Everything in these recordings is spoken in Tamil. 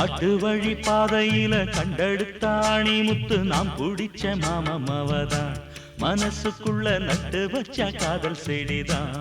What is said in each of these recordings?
காட்டு வழி பாதையில கண்டெடுத்தாணி முத்து நாம் பிடிச்ச மாமவதான் மனசுக்குள்ள நட்டு வச்ச காதல் செடிதான்.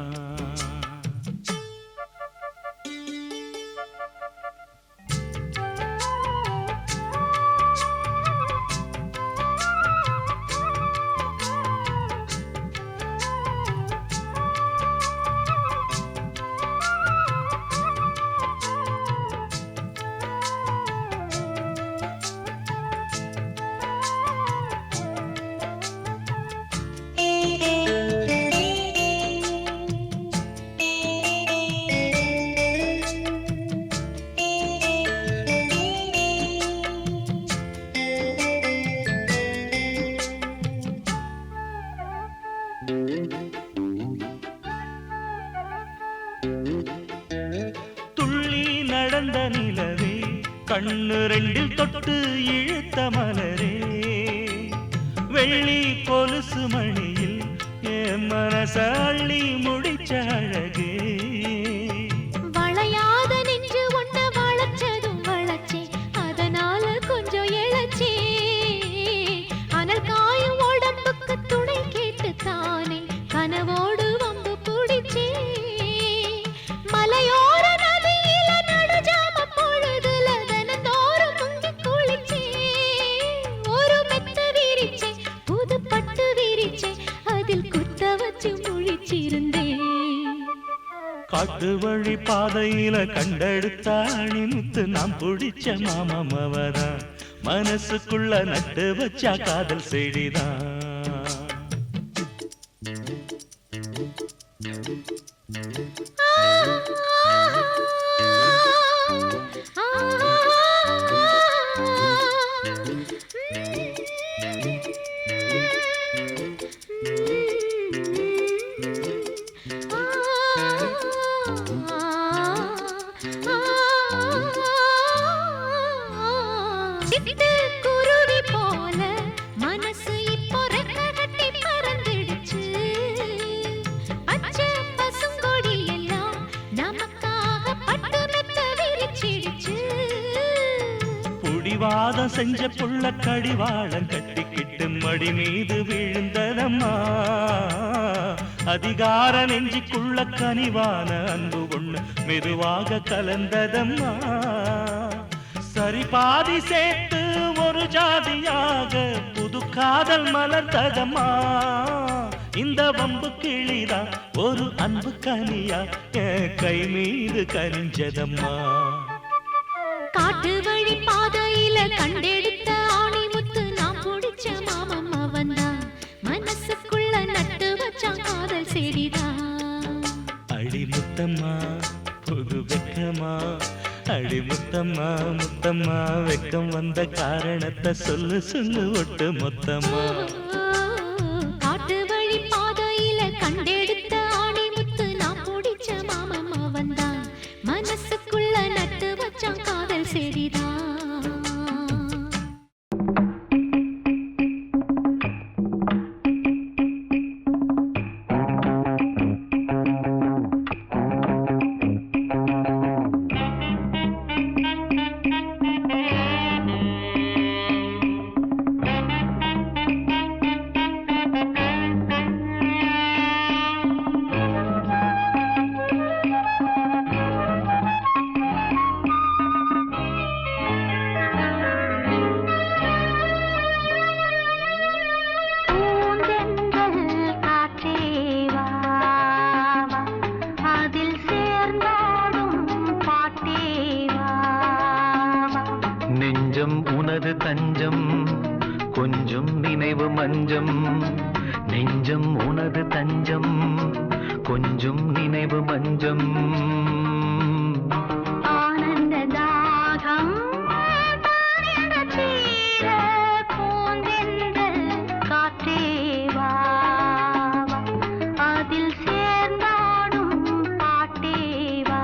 துள்ளி நடந்த நிலவே கண்ணு ரெண்டில் தொட்டு இழுத்த மலரே வெள்ளி கொலுசு மணியில் என் மனச அள்ளி முடிச்ச அழகே. வளையாத நெஞ்சு ஒன்ன வளைச்சதும் வளைச்சே அதனால கொஞ்சம் இழைச்சே அனல் காயும் உடம்புக்கு துணை கேட்டு தானே கனவோடு வம்பு பிடிச்சே மலையோர நதியில நடுஜாம பொழுதுல தினந்தோறும் முங்கி குளிச்சே ஒரு மெத்த விரிச்சே புது பட்டு விரிச்சே அதில் குத்த வச்சு முழிச்சிருந்தேன். காட்டு வழி பாதையில கண்டெடுத்தாணி முத்து நாம் பிடிச்ச மாமவதான் மனசுக்குள்ள நட்டு வச்ச காதல் செடிதான். குருவி போல மனசு இப்போ ரெக்க கட்டி பறந்துடுச்சு பச்சை பசுங்கொடி எல்லாம் நமக்காக பட்டு மெத்த விரிச்சிடுச்சு. புடிவாதம் செஞ்ச புள்ள கடிவாளம் கட்டிக்கிட்டு மடி மீது விழுந்ததம்மா அதிகார நெஞ்சிக்குள்ள கனிவான அன்பு ஒண்ணு மெதுவாக கலந்ததம்மா. சரி பாதி சேர்த்து ஒரு ஜாதியாக புது காதல் மலர்ந்ததம்மா. இந்த வம்பு கிளிதா ஒரு அன்பு கனியா கை மீது கனிஞ்சதம்மா. காட்டு வழி பாதையில கண்டெடுத்த ஆணி முத்து நான் பிடிச்ச மாமன் தான் மனசுக்குள்ள நட்டு வச்சான் காதல் செடிதான். அடி முத்தம்மா புது வெக்கமா அடி முத்தம்மா முத்தம்மா வெக்கம் வந்த காரணத்தை சொல்லு சொல்லு ஒட்டு மொத்தமா. காட்டு வழி பாதையில கண்டெடுத்த ஆணி முத்து நான் பிடிச்ச மாமன் தான் மனசுக்குள்ள நட்டு வச்சான் காதல் செடிதான். உனது தஞ்சம் கொஞ்சம் நினைவு மஞ்சம் நெஞ்சம் உனது தஞ்சம் கொஞ்சம் நினைவு மஞ்சம். ஆனந்த தாகம் காற்றேவா அதில் சேர்ந்தாடும் பாட்டேவா.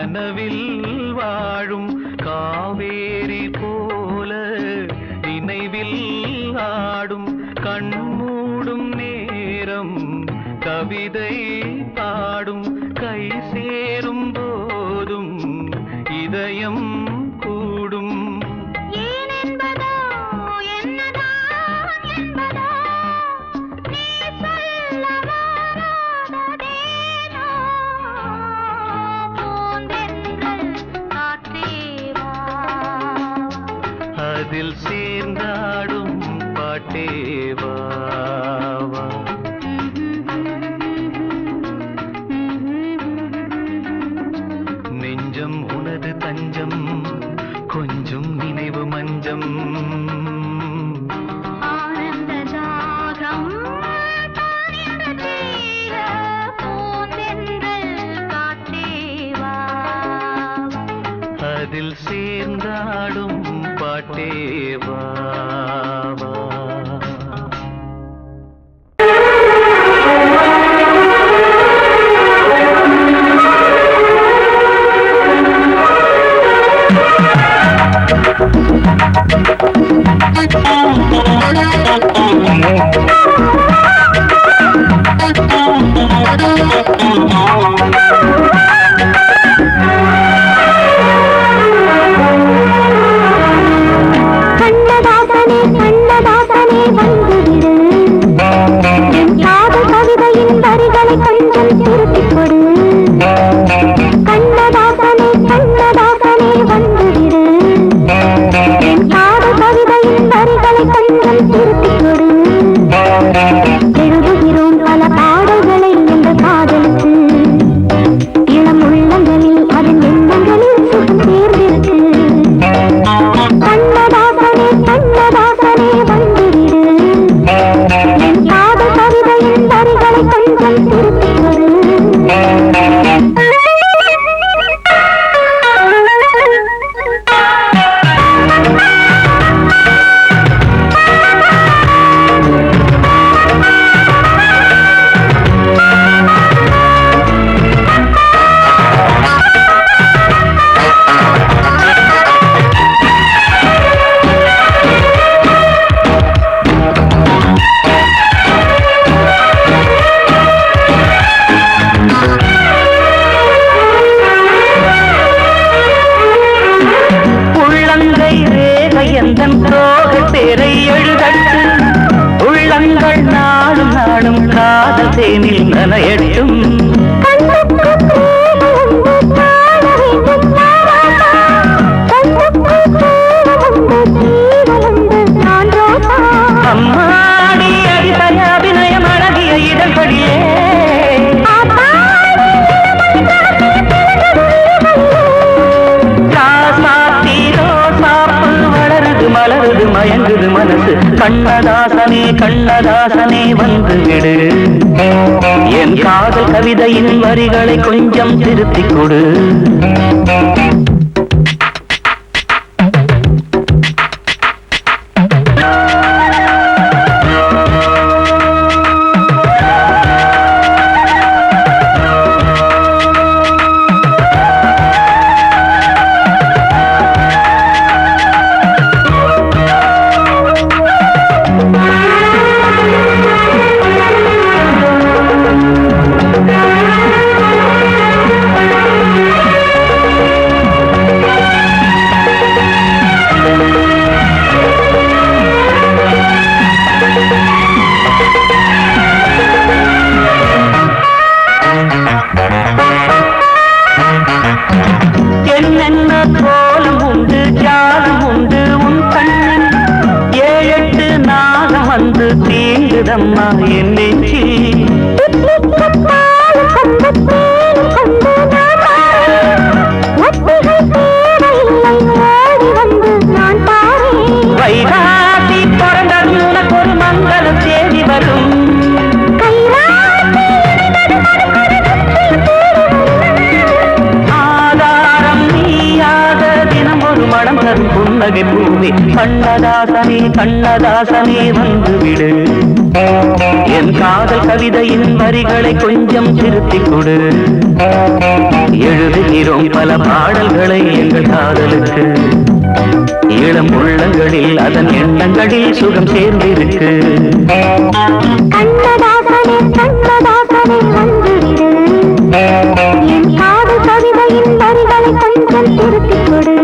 கனவில் வாழும் காவேரி போல நினைவில் ஆடும் கண்மூடும் நேரம் கவிதை பாடும் கை சேரும் போதும் இதயம் கூடும் அதில் சேர்ந்தாடும் பாட்டேவா நெஞ்சம் உனது தஞ்சம் கொஞ்சம் நினைவு மஞ்சம் அதில் சேர்ந்தாடும் பாட்டேவா கண்ணதாசனே கண்ணதாசனே வந்து விடு என் காதல் கவிதையின் வரிகளை கொஞ்சம் திருத்திக் கொடு கண்ணதாசனே கண்ணதாசனே வந்து விடு என் காதல் கவிதையின் வரிகளை கொஞ்சம் திருத்திக் கொடு எழுதுகிறோம் பல பாடல்களை எங்கள் காதலுக்கு. இளம் உள்ளங்களில் அதன் எண்ணங்களில் சுகம் சேர்ந்திருக்கு. கண்ணதாசனே கண்ணதாசனே வந்துவிடு, என் காதல் கவிதையின் வரிகளை கொஞ்சம் திருத்திக் கொடு.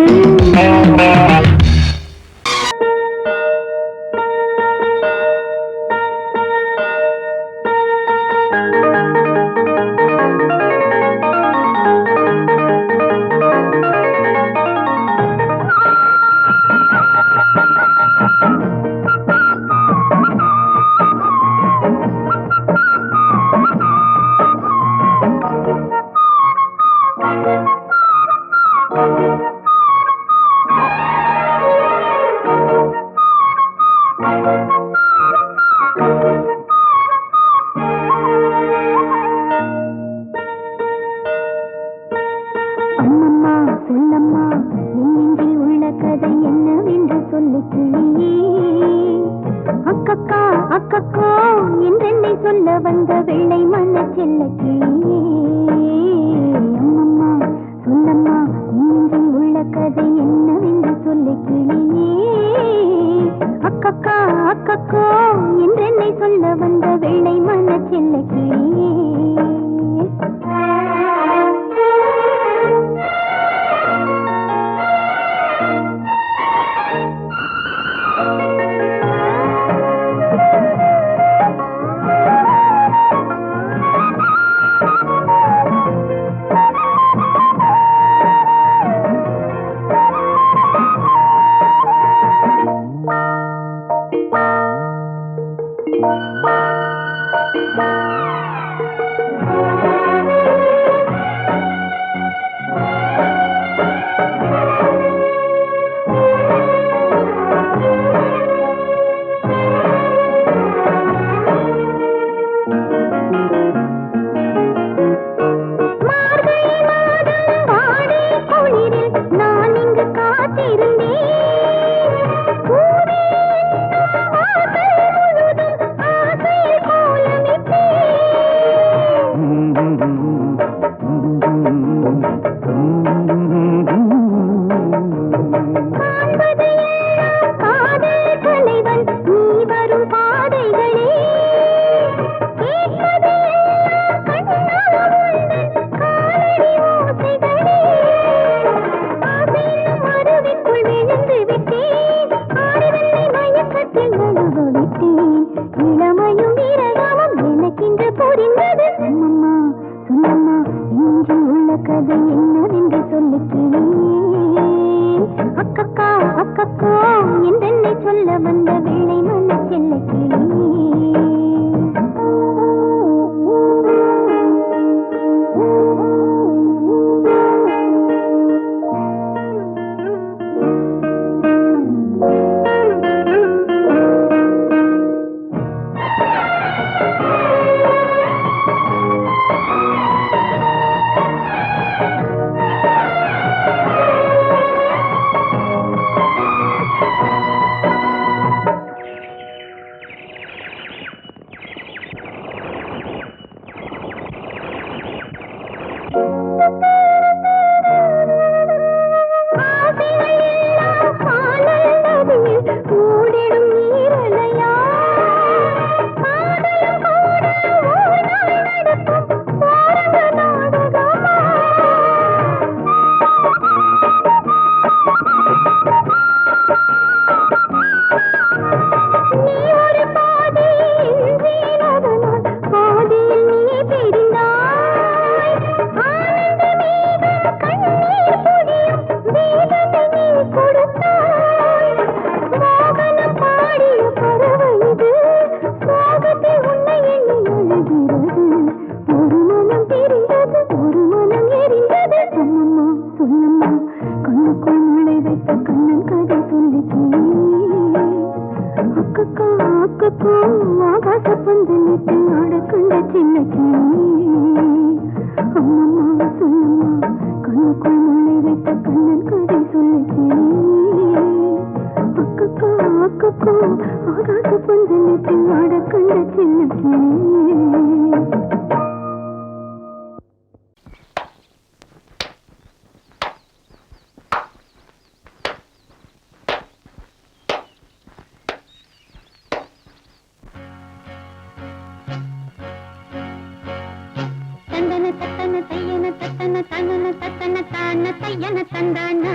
தத்தன தையன தத்தன தனன தத்தன தான தையன தந்தானா.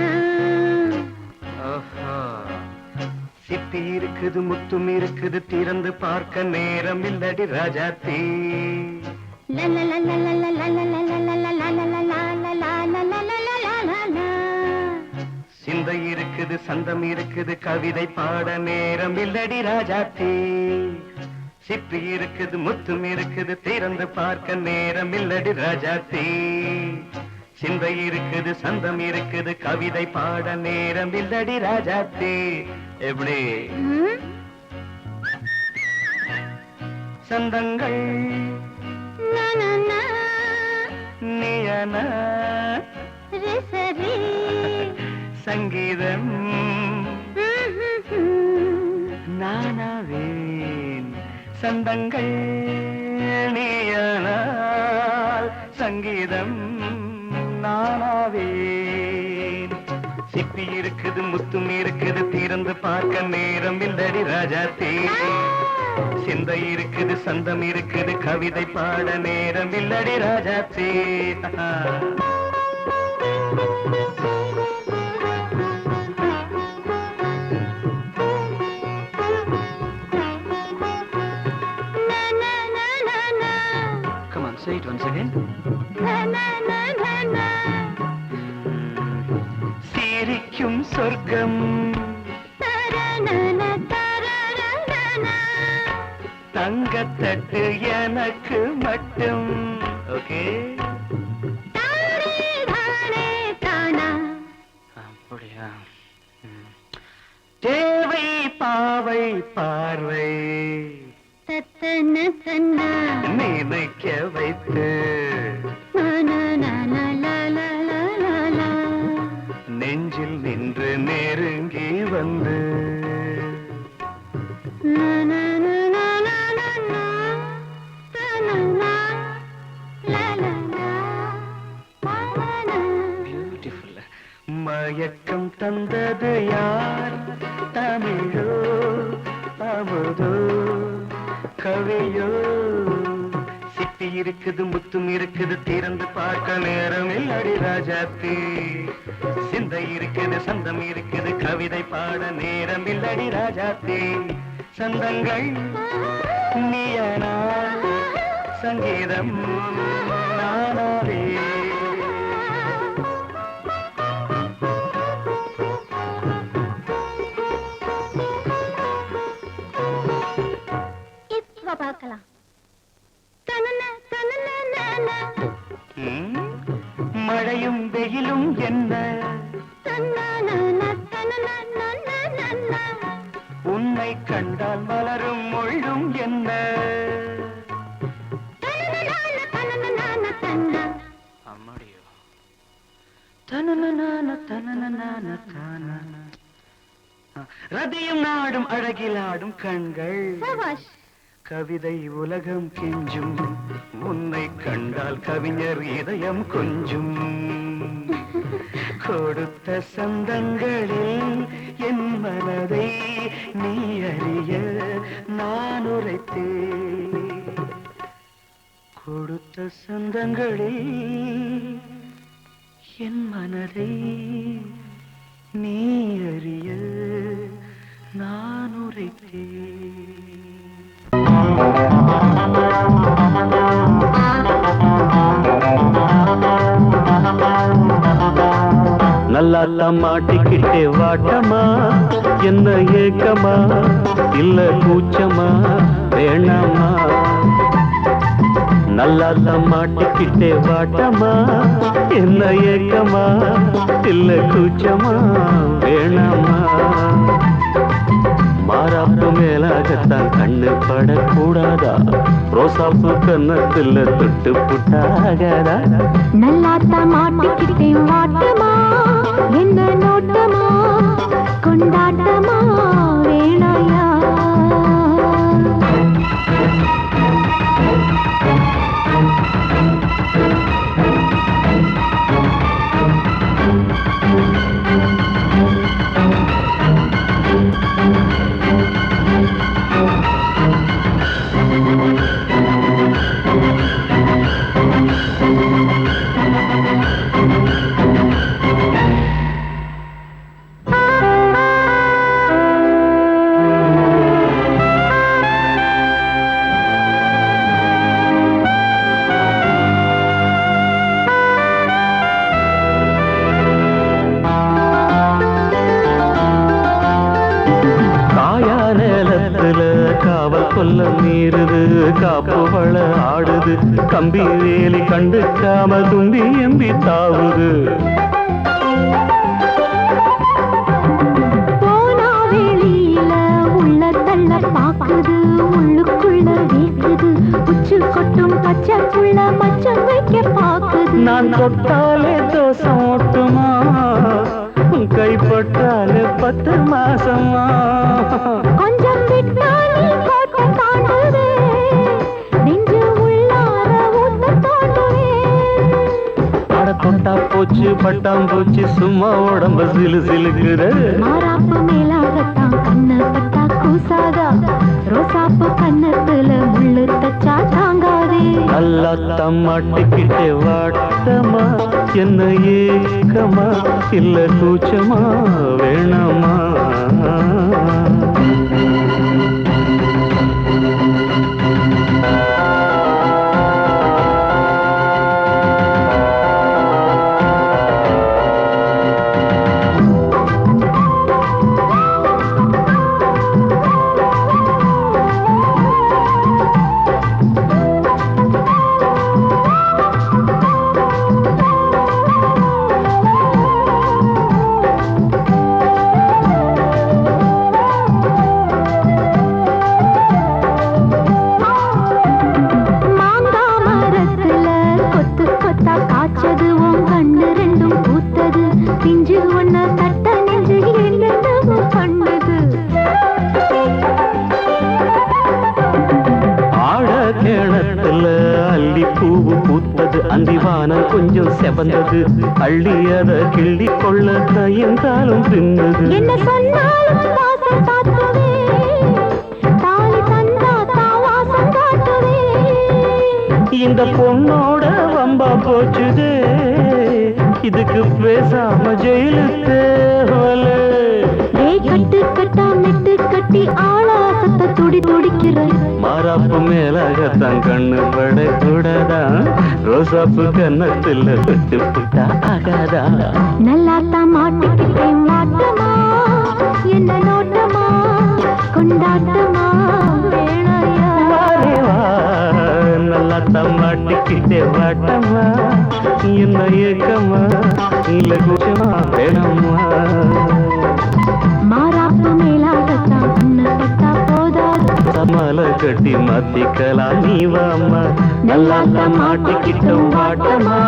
சிப்பி இருக்குது முத்தும் இருக்குது திறந்து பார்க்க நேரம் இல்லடி ராஜாத்தி. சிந்தை இருக்குது சந்தம் இருக்குது கவிதை பாட நேரம் இல்லடி ராஜாத்தி. சிப்பி இருக்குது முத்தும் இருக்குது திறந்து பார்க்க நேரம் இல்லடி ராஜாத்தி. சிந்தை இருக்குது சந்தம் இருக்குது கவிதை பாட நேரம் இல்லடி ராஜாத்தி. எப்படி சந்தங்கள் நீயன சங்கீதம் நானாவேன். சந்தங்கள் நீயனால் சங்கீதம் நானாவேன். சிப்பி இருக்குது முத்தும் இருக்குது திறந்து பார்க்க நேரம் இல்லடி ராஜாத்தி. சிந்தை இருக்குது சந்தம் இருக்குது கவிதை பாட நேரம் இல்லடி Rajathi. Come on, say it once again. சிரிக்கும் சொர்க்கம் தங்கத்தட்டு எனக்கு மட்டும். ஓகே அப்படியா? தேவை பாவை பார்வை நினைக்க வைத்து நெஞ்சில் நின்று நெருங்கி வந்து மயக்கம் தந்தது யார்? தமிழோ அமுதோ கவியோ? சிப்பி இருக்குது முத்தும் இருக்குது திறந்து பார்க்க நேரம் இல்லடி ராஜாத்தி. சிந்தை இருக்குது சந்தம் இருக்குது கவிதை பாட நேரம் இல்லடி ராஜாத்தி. சந்தங்கள் நீயனா சங்கீதம் நானாவே. பார்க்கலாம். மழையும் வெயிலும் என்ன உன்னை கண்டால் மலரும் மொழியும் என்ன? அம்மாடியோ ரதியும் நாடும் அழகிலாடும் கண்கள் கவிதை உலகம் கெஞ்சும் உன்னை கண்டால் கவிஞர் இதயம் கொஞ்சும். கொடுத்த சந்தங்களில் என் மனதை நீ அறிய நான் உரைத்தேன். கொடுத்த சந்தங்களில் என் மனதை நீ அறிய நான் உரைத்தேன். நல்லா மாட்டிக்கிட்டே வாட்டமா என்ன ஏக்கமா இல்ல கூச்சமா வேணாமா? நல்லா மாட்டிக்கிட்டே வாட்டமா என்ன ஏக்கமா இல்ல கூச்சமா வேணாமா? மாறாப்பு மேலாகத்தான் கண்ணு படக்கூடாதா? ரோசாப்பு கன்னத்துல தொட்டு புட்டாகாதா? நல்லாத்தா மாட்டிக்கிட்டே வாட்டமா என்ன நோட்டமா கொண்டாட்டமா வேணாயா? காதல மீறுது காப்பு வள ஆடுது கம்பி வேலி கண்டுக்காம தும்பி எம்பி தாவுது போனா வெளியில உள்ள தள்ள பாக்குது உள்ளுக்குள்ள வேக்குது உச்சு கொட்டும் பச்சை புள்ள மச்சம் வைக்க பாக்குது நான் தொட்டாலே தோசம் ஓட்டுமா கைப்பட்டாலே 10 மாசமா கொஞ்சம் விட்டாலே கோட்டை தாண்டுதே நெஞ்சு உள்ளார ஊத்த தோண்டுவே அட தொட்டா போச்சு பட்டாம்பூச்சி சும்மா உடம்பு சிலு சிலுக்குது மாறாப்பு மேலாகத்தான் கண்ணு பட்டா கூசாதா ரோசாப்பு கண்ணத்துல முள்ளு தச்சா தாங்காதே நல்லா தம்மாட்டிக்கிட்டே வாட்டமா என்ன ஏக்கமா இல்ல கூச்சமா வேணாமா அந்திவானம் கொஞ்சம் செவந்தது அள்ளி அத கிள்ளி கொள்ள கையந்தாலும் பின்னது என்ன சொன்னாலும் வாசம் காட்டுவே தாலி தந்தா தாவாசம் காட்டுவே இந்த பொண்ணோட வம்பா போச்சுதே இதுக்கு பேசாம ஜெயிலு தேவல கட்டு கட்டா மெட்டு கட்டி ஆளாசத்தை துடி துடிக்கிற மாறாப்பு மேலாகத்தான் கண்ணு பட கூடாதா ரோசாப்பு கன்னத்துல விட்டு புட்டா ஆகாதா நல்லாத்தான் மாட்டிக்கிட்டேன் மாட்டமா என்ன நோட்டமா கொண்டாட்டமா வேணையா நல்லாத்தான் மாட்டிக்கிட்டே வாட்டமா என்ன ஏக்கமா இல்ல கூச்சமா வேணாமா மாறாப்பு மேலாகத்தான் கண்ணு பட்டா போதாது சமல கட்டி மாத்திக்கலாம் நீ வாமா நல்லாத்தான் மாட்டிக்கிட்ட வாட்டமா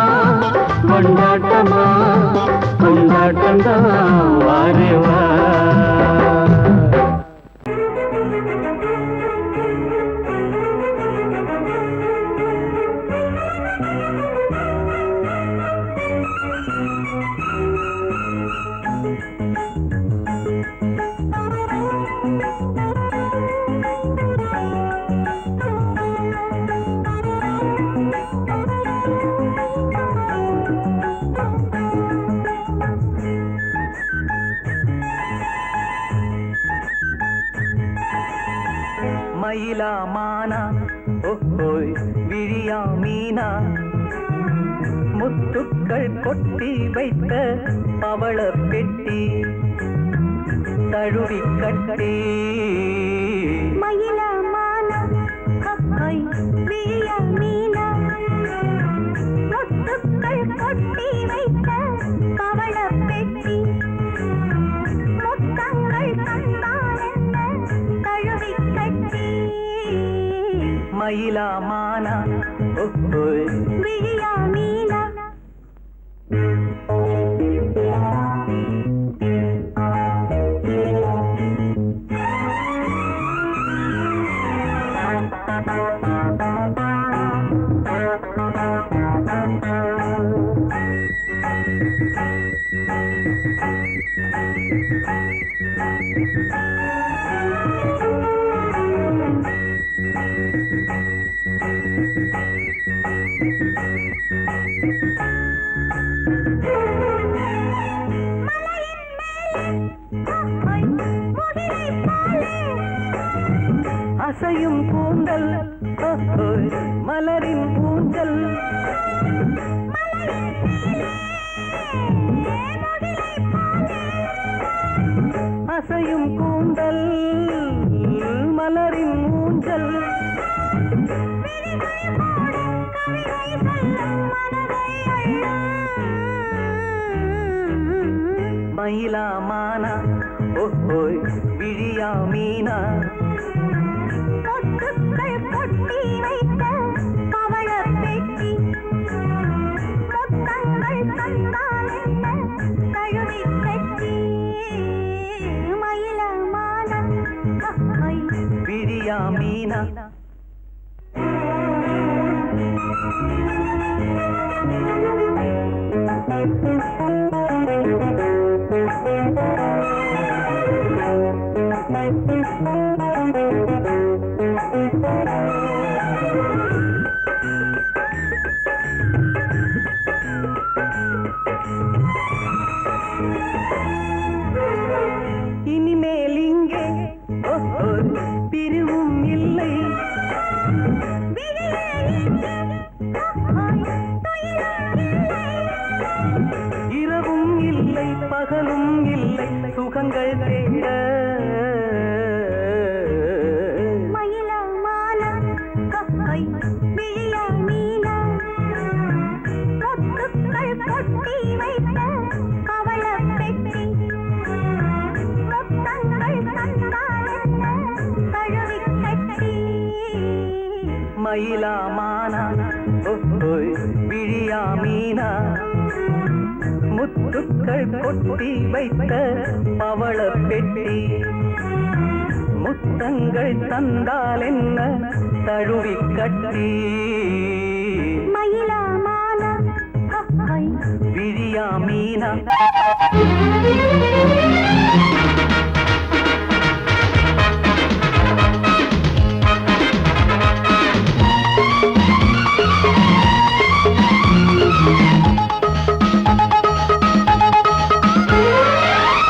கொண்டாட்டமா கொண்டாட்டம்தான் வாரே வா மயிலா மானா ஓஹோய் விழியா மீனா முத்துக்கள் கொட்டி வைத்த பவள பெட்டி தழுவி கட்டி மயிலா மானா ஓஹோய் விழியா மீனா முத்துக்கள் கொட்டி வைத்த பவள பெட்டி முத்தங்கள் தந்தால் என்ன தழுவி கட்டி மயிலா மானா ஓஹோய் விழியா மீனா அசையும் கூந்தல் மலரின் ஊஞ்சல் அசையும் கூந்தல் மலரின் ஊஞ்சல் மயிலா மானா ஓஹோய் விழியா மீனா பொட்டுக்கள் பொட்டி வைத்த பவள பெட்டி முத்தங்கள் தந்தால் என்ன தழுவி கட்டி மயிலமான விழியா மீனா இனிமேல் இங்கே பிரிவும் இல்லை இரவும் இல்லை பகலும் இல்லை சுகங்கள் தேட மயிலமான விழியா மீனா முத்துக்கள் பொட்டி வைத்த பவள பெட்டி முத்தங்கள் தந்தால் என்ன தழுவி கட்டி மயிலா மானா விழியா மீனா முத்துக்கள் கொட்டி வைத்த பவள பெட்டி முத்தங்கள் தந்தால் என்ன தழுவி கட்டி மயிலமான விழியா மீனா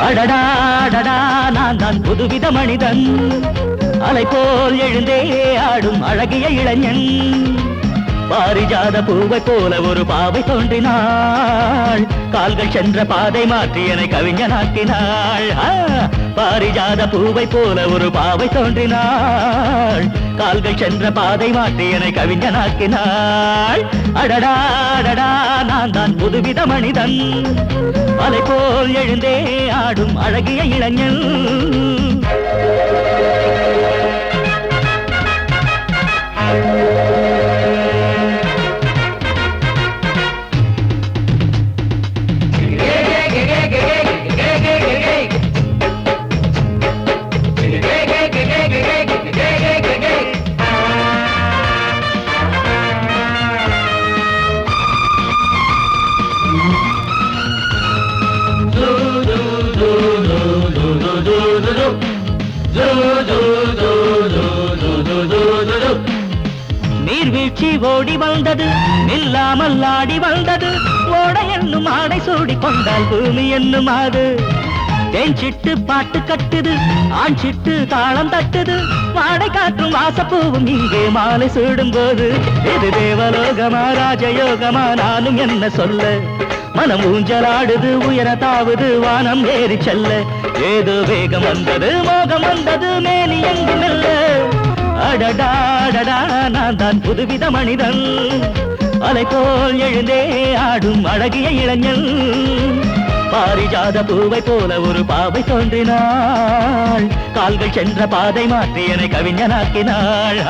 அடடா நான் தான் புதுவித மனிதன் அலை போல் எழுந்தே ஆடும் அழகிய இளைஞன் பாரிஜாத பூவை போல ஒரு பாவை தோன்றினாள் கால்கள் சென்ற பாதை மாற்றி என்னை கவிஞனாக்கினாள் பாரிஜாத பூவை போல ஒரு பாவை தோன்றினாள் கால்கள் சென்ற பாதை மாற்றி என்னை கவிஞனாக்கினாள் அடடா நான் தான் புதுவித மனிதன் அலை போல் எழுந்தே ஆடும் அழகிய இளைஞன் நீர்வீழ்ச்சி ஓடி வந்தது நில்லாமல் ஆடி வந்தது ஓட என்னும் ஆடை சூடி கொண்டால் பூமி என்னும் ஆடு தேன் சிட்டு பாட்டு கட்டுது ஆண் சிட்டு தாளம் தட்டுது வாடை காற்றும் வாசப்பூவும் இங்கே மாலை சூடும் போது இது தேவலோகமா ராஜயோகமா நானும் என்ன சொல்ல மனம் ஊஞ்சலாடுது உயர தாவுது வானம் ஏறி செல்ல ஏதோ வேகம் வந்தது மோகம் வந்தது மேனி எங்கு மெல்ல அடடா நான் தான் புதுவித மனிதன் அலை போல் எழுந்தே ஆடும் அழகிய இளைஞன் பாரிஜாத பூவை போல ஒரு பாவை தோன்றினாள் கால்கள் சென்ற பாதை மாற்றி என்னை கவிஞனாக்கினாள்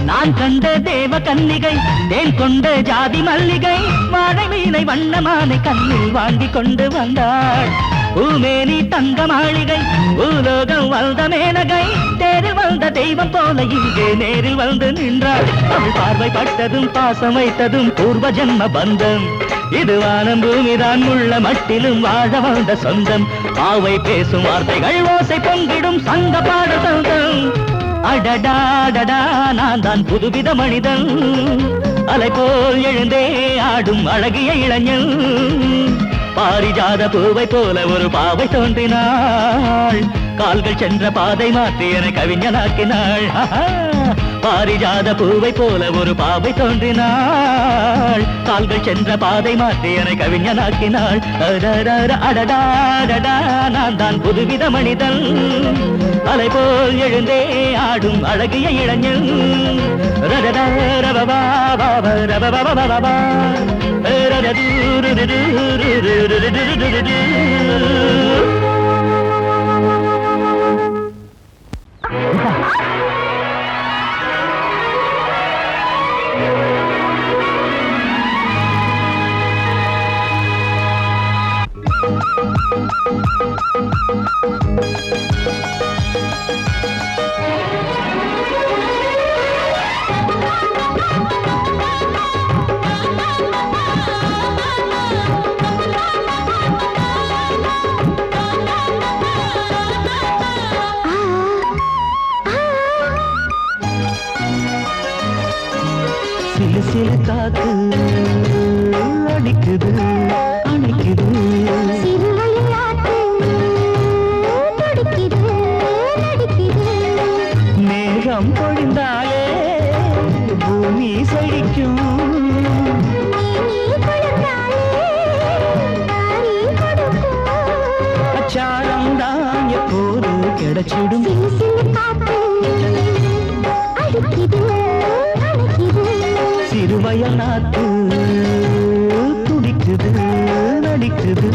நான் கண்ட தேவ கன்னிகை தேன் கொண்ட ஜாதி மல்லிகை வாழை மீனை வண்ணமானை கண்ணில் வாங்கி கொண்டு வந்தாள் பூமேனி தங்க மாளிகை பூலோகம் வந்த மேனகை தேரில் வந்த தெய்வம் போல இங்கே நேரில் வந்து நின்றாள் அவள் பார்வை பட்டதும் பாசம் வைத்ததும் பூர்வ ஜென்ம பந்தம் இது வானம் பூமிதான் உள்ள மட்டிலும் வாழ வந்த சொந்தம் பாவை பேசும் வார்த்தைகள் ஓசை பொங்கிடும் சங்க பாட சொந்தம் அடடா நான் தான் புதுவித மனிதன் அலை போல் எழுந்தே ஆடும் அழகிய இளைஞன் பாரிஜாத பூவை போல ஒரு பாவை தோன்றினாள் கால்கள் சென்ற பாதை மாற்றி என கவிஞனாக்கினாள் பாரிஜாத பூவை போல ஒரு பாவை தோன்றினாள் கால்கள் சென்ற பாதை மாற்றி என கவிஞனாக்கினாள் அடடா நான் தான் புதுவித மனிதன் அலை போல் எழுந்தே ஆடும் அழகிய இளைஞன் ரடடா ரபபா ரபபா சில சில காத்து அடிக்குது அணைக்குது மேகம் பொழிந்தாலே பூமி செழிக்கும் அச்சாரம் தான் எப்போது கிடைச்சிடும் சிறுவயல் நாத்து துடிக்குது நடிக்குது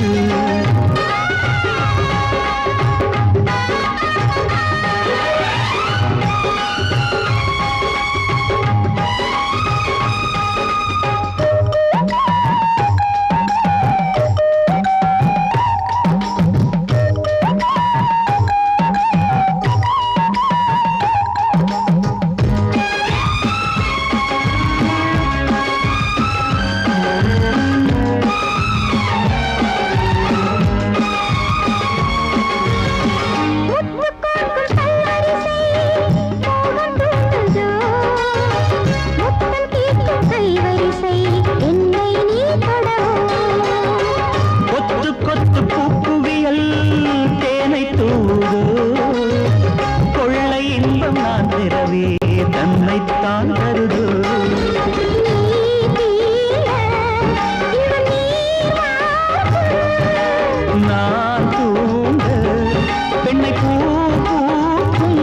தன்னைத்தான் தருது நான் தூங்க பெண்ணை பூ பூக்கும்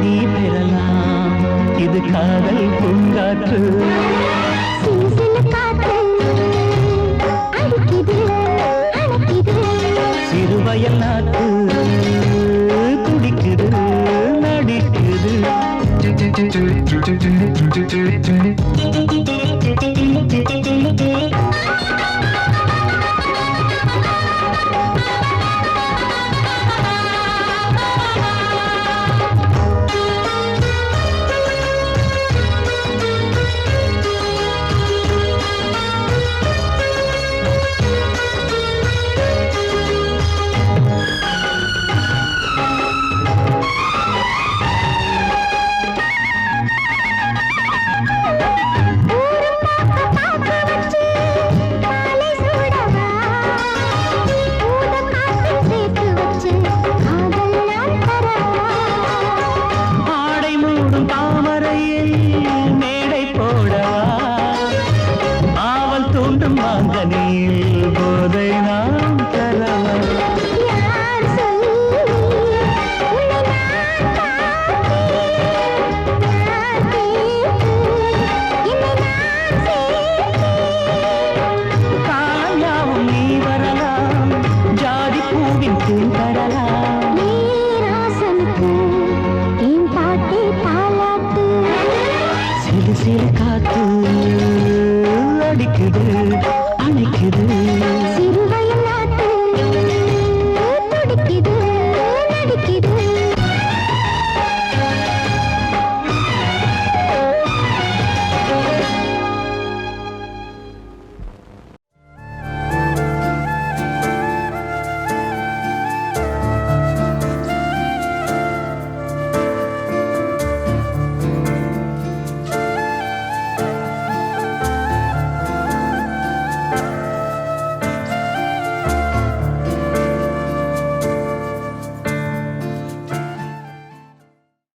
நீ பெறலாம் இது காதல் பூங்காற்று சிறுவயல் நாட்டு துடிக்குது நடிக்குது